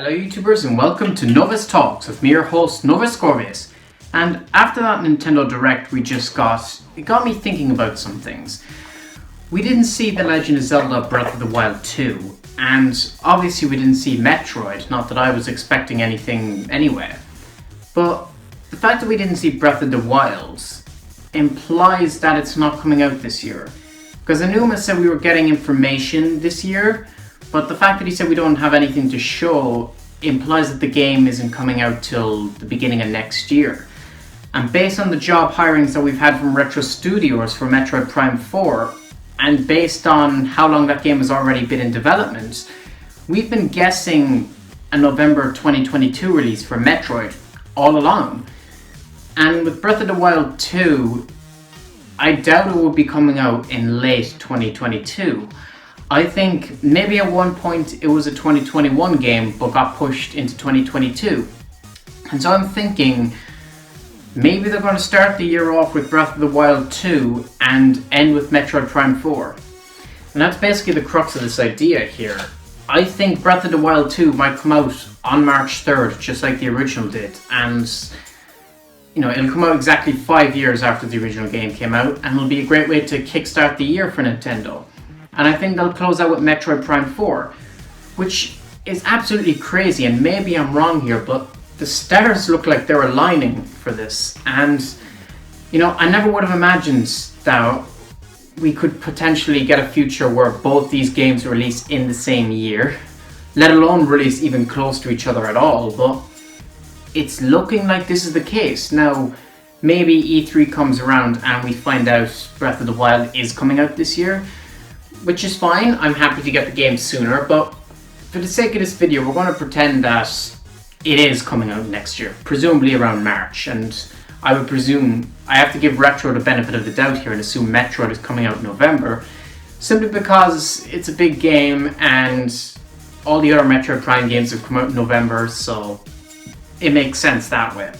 Hello YouTubers and welcome to Novus Talks with me, your host Novus Corvius. And after that Nintendo Direct we just got, it got me thinking about some things. We didn't see The Legend of Zelda Breath of the Wild 2, and obviously we didn't see Metroid, not that I was expecting anything anyway. But the fact that we didn't see Breath of the Wild implies that it's not coming out this year. Because Anuma said we were getting information this year, but the fact that he said we don't have anything to show implies that the game isn't coming out till the beginning of next year. And based on the job hirings that we've had from Retro Studios for Metroid Prime 4, and based on how long that game has already been in development, we've been guessing a November 2022 release for Metroid all along. And with Breath of the Wild 2, I doubt it will be coming out in late 2022. I think maybe at one point it was a 2021 game but got pushed into 2022. And so I'm thinking maybe they're going to start the year off with Breath of the Wild 2 and end with Metroid Prime 4. And that's basically the crux of this idea here. I think Breath of the Wild 2 might come out on March 3rd, just like the original did. And it'll come out exactly 5 years after the original game came out, and it'll be a great way to kickstart the year for Nintendo. And I think they'll close out with Metroid Prime 4, which is absolutely crazy, and maybe I'm wrong here, but the stars look like they're aligning for this. And, I never would have imagined that we could potentially get a future where both these games release in the same year, let alone release even close to each other at all, but it's looking like this is the case. Now, maybe E3 comes around and we find out Breath of the Wild is coming out this year, which is fine. I'm happy to get the game sooner, but for the sake of this video, we're going to pretend that it is coming out next year, presumably around March, and I would presume I have to give Retro the benefit of the doubt here and assume Metroid is coming out in November, simply because it's a big game and all the other Metroid Prime games have come out in November, so it makes sense that way.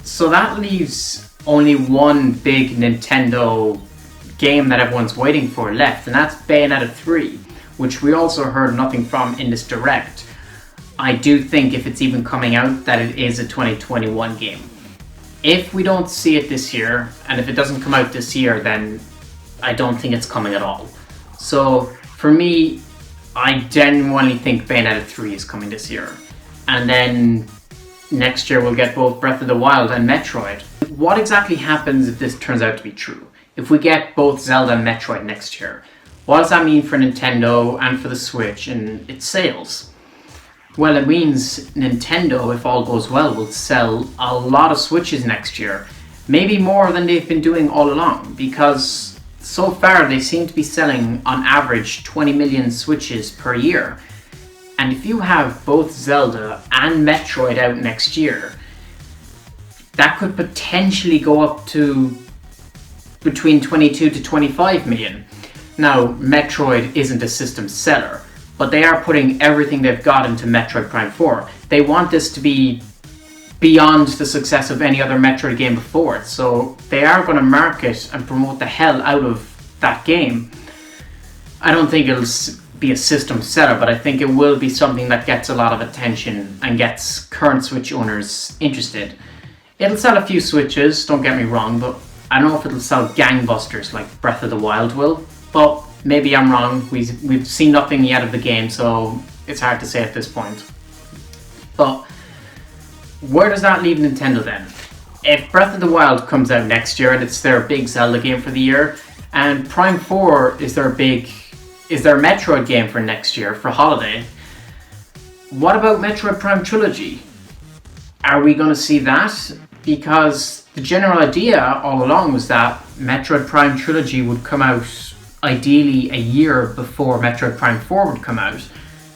So that leaves only one big Nintendo game that everyone's waiting for left, and that's Bayonetta 3, which we also heard nothing from in this Direct. I do think if it's even coming out that it is a 2021 game. If we don't see it this year, and if it doesn't come out this year, then I don't think it's coming at all. So for me, I genuinely think Bayonetta 3 is coming this year. And then next year we'll get both Breath of the Wild and Metroid. What exactly happens if this turns out to be true? If we get both Zelda and Metroid next year, what does that mean for Nintendo and for the Switch and its sales? Well, it means Nintendo, if all goes well, will sell a lot of Switches next year. Maybe more than they've been doing all along, because so far they seem to be selling on average 20 million Switches per year. And if you have both Zelda and Metroid out next year, that could potentially go up to between 22 to 25 million. Now, Metroid isn't a system seller, but they are putting everything they've got into Metroid Prime 4. They want this to be beyond the success of any other Metroid game before it, so they are going to market and promote the hell out of that game. I don't think it'll be a system seller, but I think it will be something that gets a lot of attention and gets current Switch owners interested. It'll sell a few Switches, don't get me wrong, but I don't know if it'll sell gangbusters like Breath of the Wild will, but maybe I'm wrong. We've seen nothing yet of the game, so it's hard to say at this point. But where does that leave Nintendo then? If Breath of the Wild comes out next year and it's their big Zelda game for the year, and Prime 4 is their Metroid game for next year, for holiday, what about Metroid Prime Trilogy? Are we going to see that? Because the general idea all along was that Metroid Prime Trilogy would come out ideally a year before Metroid Prime 4 would come out,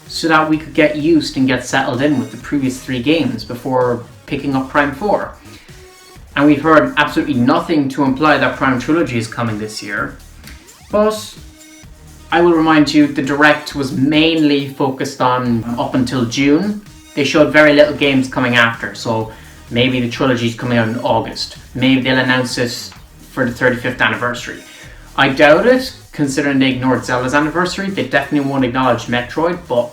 so that we could get used and get settled in with the previous 3 games before picking up Prime 4. And we've heard absolutely nothing to imply that Prime Trilogy is coming this year. But I will remind you, the Direct was mainly focused on up until June. They showed very little games coming after, so maybe the trilogy is coming out in August. Maybe they'll announce it for the 35th anniversary. I doubt it, considering they ignored Zelda's anniversary. They definitely won't acknowledge Metroid, but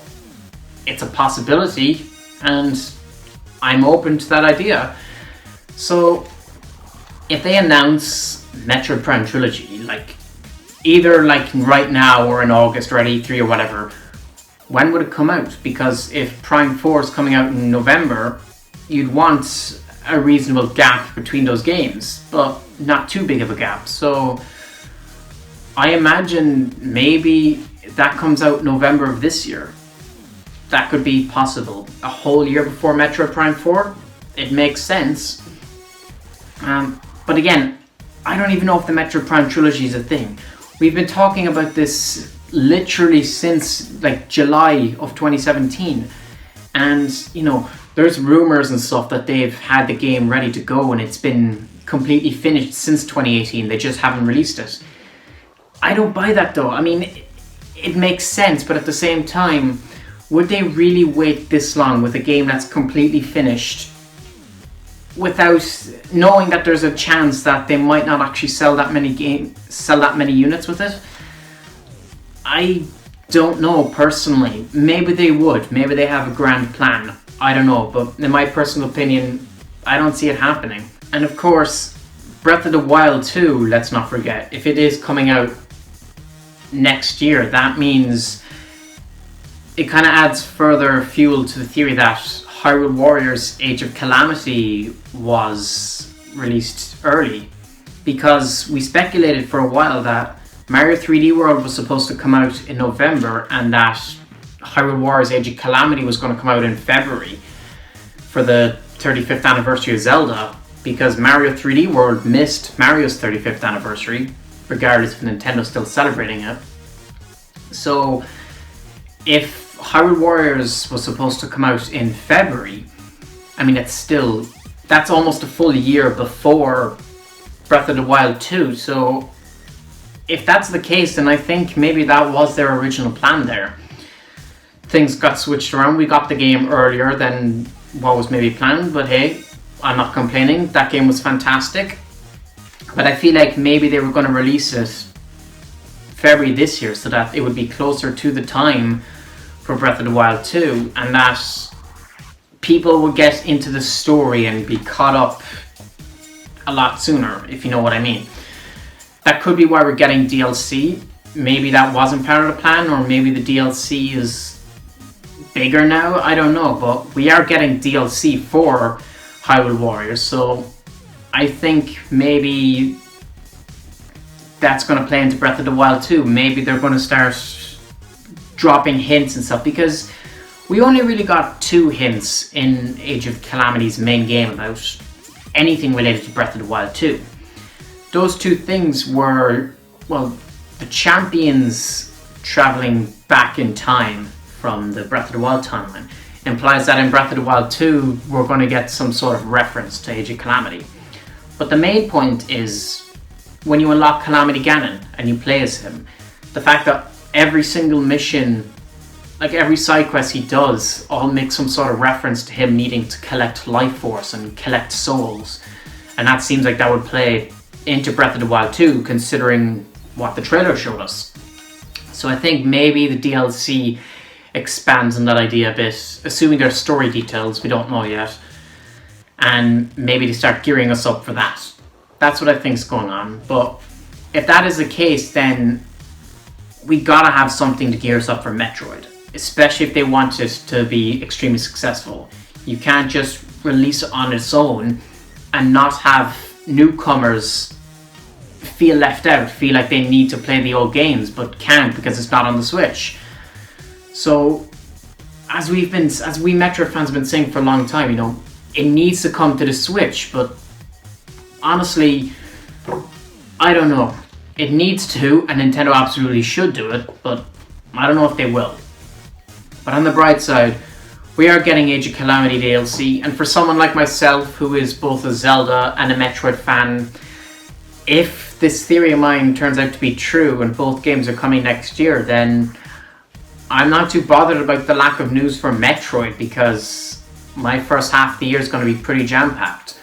it's a possibility, and I'm open to that idea. So if they announce Metroid Prime Trilogy, like either like right now or in August or at E3 or whatever, when would it come out? Because if Prime 4 is coming out in November, you'd want a reasonable gap between those games, but not too big of a gap. So I imagine maybe that comes out November of this year. That could be possible. A whole year before Metroid Prime 4, it makes sense. But again, I don't even know if the Metroid Prime Trilogy is a thing. We've been talking about this literally since like July of 2017. And, you know, there's rumors and stuff that they've had the game ready to go and it's been completely finished since 2018. They just haven't released it. I don't buy that though. I mean, it makes sense, but at the same time, would they really wait this long with a game that's completely finished without knowing that there's a chance that they might not actually sell that many units with it? I don't know personally. Maybe they would. Maybe they have a grand plan. I don't know, but in my personal opinion, I don't see it happening. And of course, Breath of the Wild 2, let's not forget, if it is coming out next year, that means it kind of adds further fuel to the theory that Hyrule Warriors Age of Calamity was released early, because we speculated for a while that Mario 3D World was supposed to come out in November and that Hyrule Warriors Age of Calamity was going to come out in February for the 35th anniversary of Zelda, because Mario 3D World missed Mario's 35th anniversary, regardless if Nintendo's still celebrating it. So if Hyrule Warriors was supposed to come out in February, I mean, that's almost a full year before Breath of the Wild 2. So if that's the case, then I think maybe that was their original plan there. Things got switched around. We got the game earlier than what was maybe planned, but hey, I'm not complaining. That game was fantastic. But I feel like maybe they were going to release it February this year so that it would be closer to the time for Breath of the Wild 2, and that people would get into the story and be caught up a lot sooner, if you know what I mean. That could be why we're getting DLC. Maybe that wasn't part of the plan, or maybe the DLC is bigger now. I don't know, but we are getting DLC for Hyrule Warriors, so I think maybe that's going to play into Breath of the Wild 2. Maybe they're going to start dropping hints and stuff, because we only really got 2 hints in Age of Calamity's main game about anything related to Breath of the Wild 2. Those 2 things were, well, the champions traveling back in time from the Breath of the Wild timeline implies that in Breath of the Wild 2 we're going to get some sort of reference to Age of Calamity. But the main point is, when you unlock Calamity Ganon and you play as him, the fact that every single mission, like every side quest he does, all make some sort of reference to him needing to collect life force and collect souls. And that seems like that would play into Breath of the Wild 2, considering what the trailer showed us. So I think maybe the DLC expands on that idea a bit, assuming there's story details, we don't know yet. And maybe they start gearing us up for that. That's what I think's going on. But if that is the case, then we gotta have something to gear us up for Metroid, especially if they want it to be extremely successful. You can't just release it on its own and not have newcomers feel left out, feel like they need to play the old games but can't because it's not on the Switch. So as we Metroid fans have been saying for a long time, you know, it needs to come to the Switch, but honestly, I don't know. It needs to, and Nintendo absolutely should do it, but I don't know if they will. But on the bright side, we are getting Age of Calamity DLC, and for someone like myself, who is both a Zelda and a Metroid fan, if this theory of mine turns out to be true and both games are coming next year, then I'm not too bothered about the lack of news for Metroid, because my first half of the year is going to be pretty jam-packed.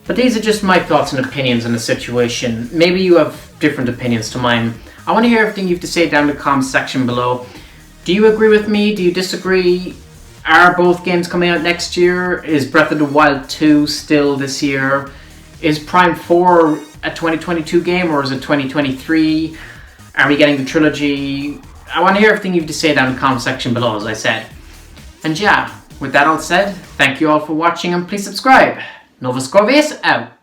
But these are just my thoughts and opinions on the situation. Maybe you have different opinions to mine. I want to hear everything you have to say down in the comments section below. Do you agree with me? Do you disagree? Are both games coming out next year? Is Breath of the Wild 2 still this year? Is Prime 4 a 2022 game or is it 2023? Are we getting the trilogy? I want to hear everything you have to say down in the comment section below, as I said. And yeah, with that all said, thank you all for watching and please subscribe. Novus Corvus out.